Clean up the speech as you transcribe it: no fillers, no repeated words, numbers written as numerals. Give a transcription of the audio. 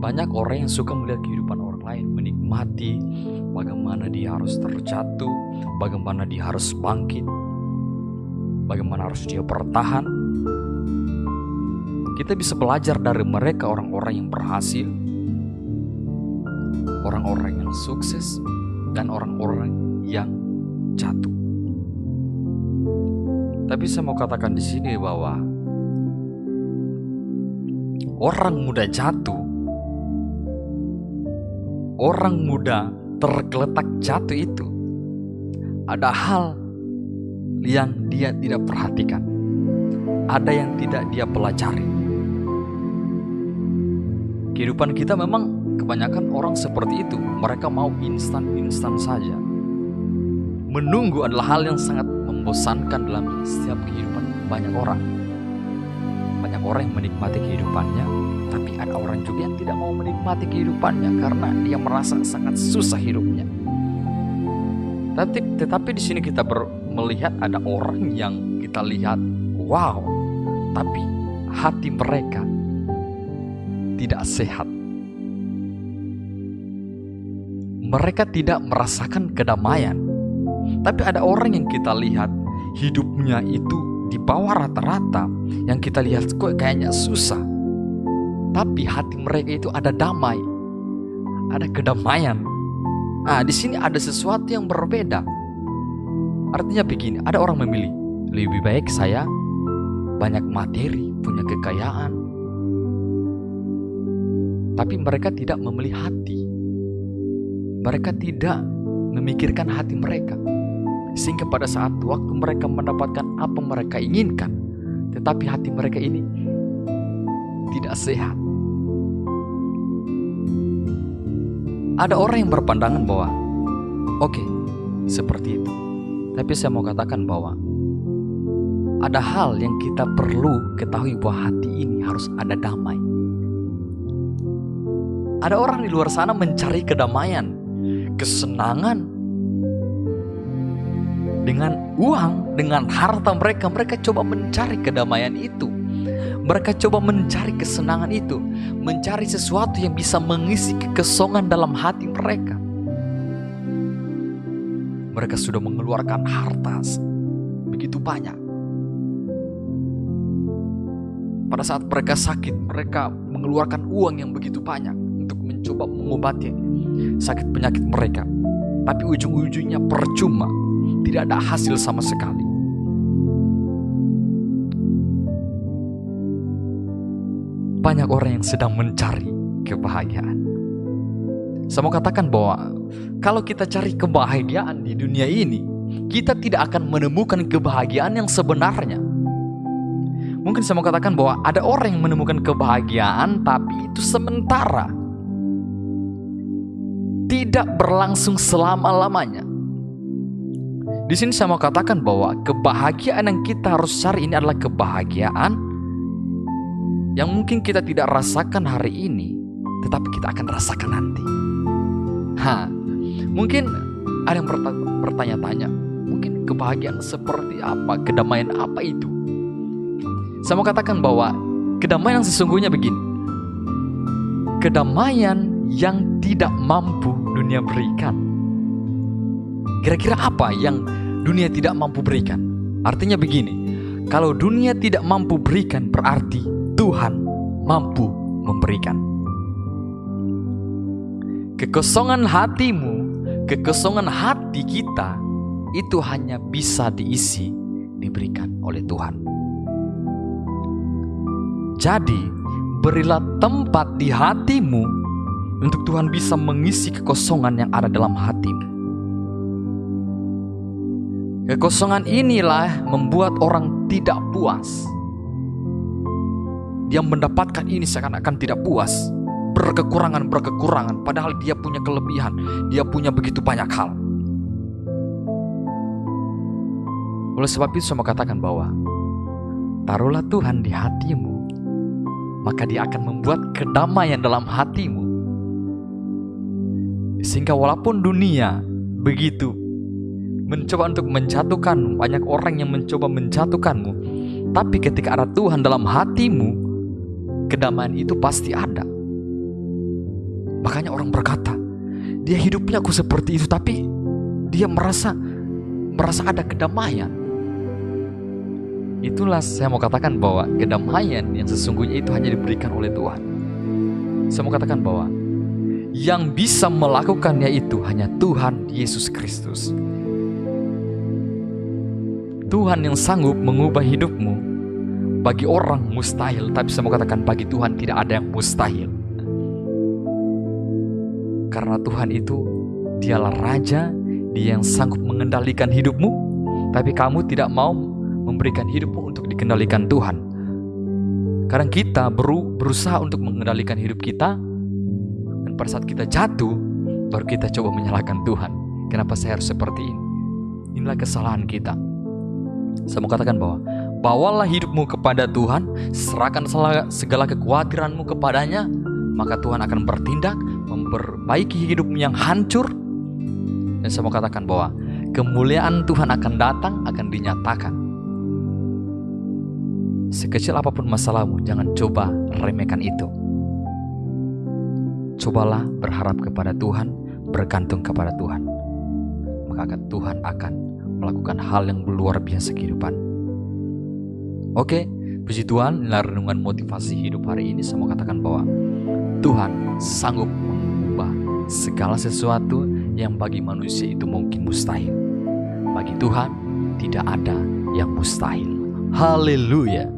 Banyak orang yang suka melihat kehidupan orang lain, menikmati bagaimana dia harus terjatuh, bagaimana dia harus bangkit, bagaimana harus dia bertahan. Kita bisa belajar dari mereka, orang-orang yang berhasil, orang-orang yang sukses, dan orang-orang yang jatuh. Tapi saya mau katakan di sini bahwa orang muda jatuh, orang muda tergeletak jatuh itu ada hal yang dia tidak perhatikan, ada yang tidak dia pelajari. Kehidupan kita memang kebanyakan orang seperti itu. Mereka mau instan-instan saja. Menunggu adalah hal yang sangat membosankan dalam setiap kehidupan banyak orang. Banyak orang yang menikmati kehidupannya, tapi ada orang juga yang tidak mau menikmati kehidupannya karena dia merasa sangat susah hidupnya. Tetapi di sini kita melihat ada orang yang kita lihat, wow, tapi hati mereka tidak sehat. Mereka tidak merasakan kedamaian. Tapi ada orang yang kita lihat hidupnya itu di bawah rata-rata, yang kita lihat kok kayaknya susah, tapi hati mereka itu ada damai, ada kedamaian. Nah, di sini ada sesuatu yang berbeda. Artinya begini, ada orang memilih, lebih baik saya banyak materi, punya kekayaan, tapi mereka tidak memilih hati. Mereka tidak memikirkan hati mereka. Sehingga pada saat waktu mereka mendapatkan apa mereka inginkan, tetapi hati mereka ini tidak sehat. Ada orang yang berpandangan bahwa oke, seperti itu. Tapi saya mau katakan bahwa ada hal yang kita perlu ketahui, bahwa hati ini harus ada damai. Ada orang di luar sana mencari kedamaian, kesenangan dengan uang, dengan harta mereka. Mereka coba mencari kedamaian itu. Mereka coba mencari kesenangan itu, mencari sesuatu yang bisa mengisi kekosongan dalam hati mereka. Mereka sudah mengeluarkan harta begitu banyak. Pada saat mereka sakit, mereka mengeluarkan uang yang begitu banyak untuk mencoba mengobati sakit penyakit mereka. Tapi ujung-ujungnya percuma, tidak ada hasil sama sekali. Banyak orang yang sedang mencari kebahagiaan. Saya mau katakan bahwa kalau kita cari kebahagiaan di dunia ini, kita tidak akan menemukan kebahagiaan yang sebenarnya. Mungkin saya mau katakan bahwa ada orang yang menemukan kebahagiaan, tapi itu sementara, tidak berlangsung selama-lamanya. Di sini saya mau katakan bahwa kebahagiaan yang kita harus cari ini adalah kebahagiaan yang mungkin kita tidak rasakan hari ini, tetapi kita akan rasakan nanti. Mungkin ada yang bertanya-tanya, mungkin kebahagiaan seperti apa, kedamaian apa itu? Saya mau katakan bahwa kedamaian yang sesungguhnya begini. Kedamaian yang tidak mampu dunia berikan. Kira-kira apa yang dunia tidak mampu berikan? Artinya begini, kalau dunia tidak mampu berikan, berarti Tuhan mampu memberikan. Kekosongan hatimu, kekosongan hati kita, itu hanya bisa diisi, diberikan oleh Tuhan. Jadi, berilah tempat di hatimu untuk Tuhan bisa mengisi kekosongan yang ada dalam hatimu. Kekosongan inilah membuat orang tidak puas. Dia mendapatkan ini seakan-akan tidak puas, berkekurangan, padahal dia punya kelebihan, dia punya begitu banyak hal. Oleh sebab itu saya mau katakan bahwa taruhlah Tuhan di hatimu, maka dia akan membuat kedamaian dalam hatimu. Sehingga walaupun dunia begitu mencoba untuk menjatuhkan, banyak orang yang mencoba menjatuhkanmu, tapi ketika ada Tuhan dalam hatimu, kedamaian itu pasti ada. Makanya orang berkata, dia hidupnya kok seperti itu, tapi dia merasa ada kedamaian. Itulah saya mau katakan bahwa kedamaian yang sesungguhnya itu hanya diberikan oleh Tuhan. Saya mau katakan bahwa yang bisa melakukannya itu hanya Tuhan Yesus Kristus. Tuhan yang sanggup mengubah hidupmu. Bagi orang mustahil, tapi saya mau katakan bagi Tuhan tidak ada yang mustahil. Karena Tuhan itu, dialah Raja, Dia yang sanggup mengendalikan hidupmu, tapi kamu tidak mau memberikan hidupmu untuk dikendalikan Tuhan. Karena kita berusaha untuk mengendalikan hidup kita, dan pada saat kita jatuh, baru kita coba menyalahkan Tuhan. Kenapa saya harus seperti ini? Inilah kesalahan kita. Saya mau katakan bahwa bawalah hidupmu kepada Tuhan, serahkan segala kekhawatiranmu kepadanya, maka Tuhan akan bertindak, memperbaiki hidupmu yang hancur. Dan saya mau katakan bahwa kemuliaan Tuhan akan datang, akan dinyatakan. Sekecil apapun masalahmu, jangan coba remehkan itu. Cobalah berharap kepada Tuhan, bergantung kepada Tuhan. Maka Tuhan akan melakukan hal yang luar biasa kehidupan. Oke, puji Tuhan, inilah renungan motivasi hidup hari ini. Saya mau katakan bahwa Tuhan sanggup mengubah segala sesuatu yang bagi manusia itu mungkin mustahil. Bagi Tuhan tidak ada yang mustahil. Haleluya.